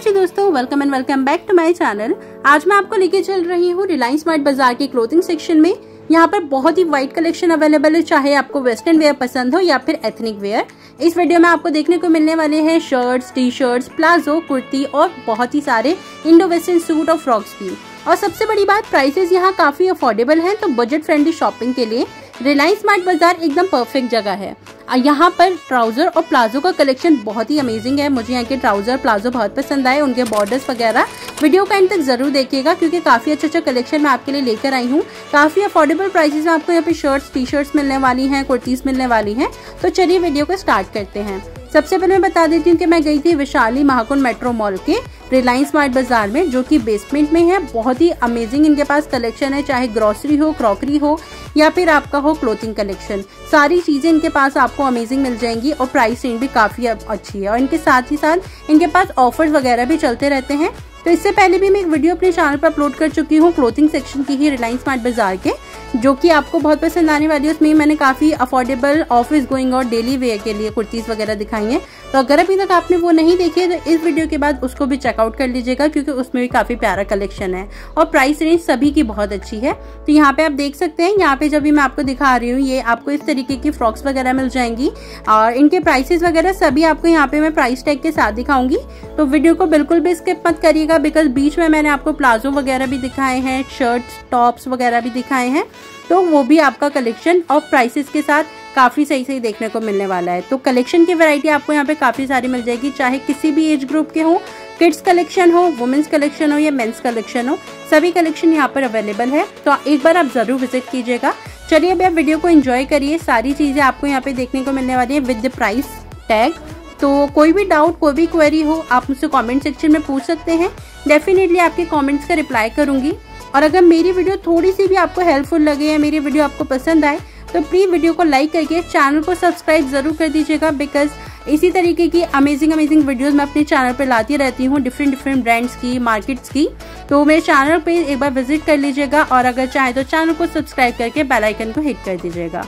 जी दोस्तों, welcome and welcome back to my channel. आज मैं आपको लेके चल रही हूँ रिलायंस स्मार्ट बाजार के क्लोथिंग सेक्शन में। यहाँ पर बहुत ही वाइड कलेक्शन अवेलेबल है, चाहे आपको वेस्टर्न वेयर पसंद हो या फिर एथनिक वेयर। इस वीडियो में आपको देखने को मिलने वाले हैं shirts, T shirts, palazzo, kurti और बहुत ही सारे इंडो वेस्टर्न सूट और फ्रॉक्स भी। और सबसे बड़ी बात, प्राइसेस यहाँ काफी अफोर्डेबल हैं, तो बजट फ्रेंडली शॉपिंग के लिए रिलायंस स्मार्ट बाजार एकदम परफेक्ट जगह है। यहाँ पर ट्राउजर और प्लाजो का कलेक्शन बहुत ही अमेजिंग है। मुझे यहाँ के ट्राउजर प्लाजो बहुत पसंद आए, उनके बॉर्डर्स वगैरह। वीडियो का एंड तक जरूर देखिएगा क्योंकि काफी अच्छा कलेक्शन मैं आपके लिए लेकर आई हूँ। काफी अफोर्डेबल प्राइसेस में आपको यहाँ पे शर्ट्स, टी शर्ट्स मिलने वाली हैं, कुर्तीज मिलने वाली हैं। तो चलिए वीडियो को स्टार्ट करते हैं। सबसे पहले मैं बता देती हूँ कि मैं गई थी विशाली महाकुंड मेट्रो मॉल के रिलायंस स्मार्ट बाजार में, जो कि बेसमेंट में है। बहुत ही अमेजिंग इनके पास कलेक्शन है, चाहे ग्रोसरी हो, क्रॉकरी हो या फिर आपका हो क्लोथिंग कलेक्शन। सारी चीजें इनके पास आपको अमेजिंग मिल जाएंगी और प्राइस रेंज भी काफी अच्छी है। और इनके साथ ही साथ इनके पास ऑफर्स वगैरह भी चलते रहते हैं। तो इससे पहले भी मैं एक वीडियो अपने चैनल पर अपलोड कर चुकी हूँ क्लोथिंग सेक्शन की ही रिलायंस स्मार्ट बाजार के, जो कि आपको बहुत पसंद आने वाली है। उसमें मैंने काफी अफोर्डेबल ऑफिस गोइंग और डेली वेयर के लिए कुर्तीज वगैरह दिखाई हैं। तो अगर अभी तक आपने वो नहीं देखी है तो इस वीडियो के बाद उसको भी चेकआउट कर लीजिएगा क्योंकि उसमें भी काफी प्यारा कलेक्शन है और प्राइस रेंज सभी की बहुत अच्छी है। तो यहाँ पे आप देख सकते हैं, यहाँ पे जब भी मैं आपको दिखा रही हूँ, ये आपको इस तरीके की फ्रॉक्स वगैरह मिल जाएंगी और इनके प्राइसेस वगैरह सभी आपको यहाँ पे मैं प्राइस टैग के साथ दिखाऊंगी। तो वीडियो को बिल्कुल भी स्किप मत करिएगा बिकॉज बीच में मैंने आपको प्लाजो वगैरह भी दिखाए हैं, शर्ट्स, टॉप्स वगैरह भी दिखाए हैं। तो वो भी आपका कलेक्शन और प्राइसेस के साथ काफी सही देखने को मिलने वाला है। तो कलेक्शन की वैरायटी आपको यहाँ पे काफी सारी मिल जाएगी, चाहे किसी भी एज ग्रुप के हो, किड्स कलेक्शन हो, वुमेन्स कलेक्शन हो या मेंस कलेक्शन हो, सभी कलेक्शन यहाँ पर अवेलेबल है। तो एक बार आप जरूर विजिट कीजिएगा। चलिए अभी आप वीडियो को एंजॉय करिए। सारी चीजें आपको यहाँ पे देखने को मिलने वाली है विद द प्राइस टैग। तो कोई भी डाउट, कोई भी क्वेरी हो, आप मुझसे कमेंट सेक्शन में पूछ सकते हैं। डेफिनेटली आपके कमेंट्स का रिप्लाई करूंगी। और अगर मेरी वीडियो थोड़ी सी भी आपको हेल्पफुल लगे या मेरी वीडियो आपको पसंद आए तो प्लीज वीडियो को लाइक करके चैनल को सब्सक्राइब जरूर कर दीजिएगा बिकॉज इसी तरीके की अमेजिंग वीडियोस मैं अपने चैनल पर लाती रहती हूँ, डिफरेंट ब्रांड्स की, मार्केट्स की। तो मेरे चैनल पे एक बार विजिट कर लीजिएगा और अगर चाहे तो चैनल को सब्सक्राइब करके बेल आइकन को हिट कर दीजिएगा।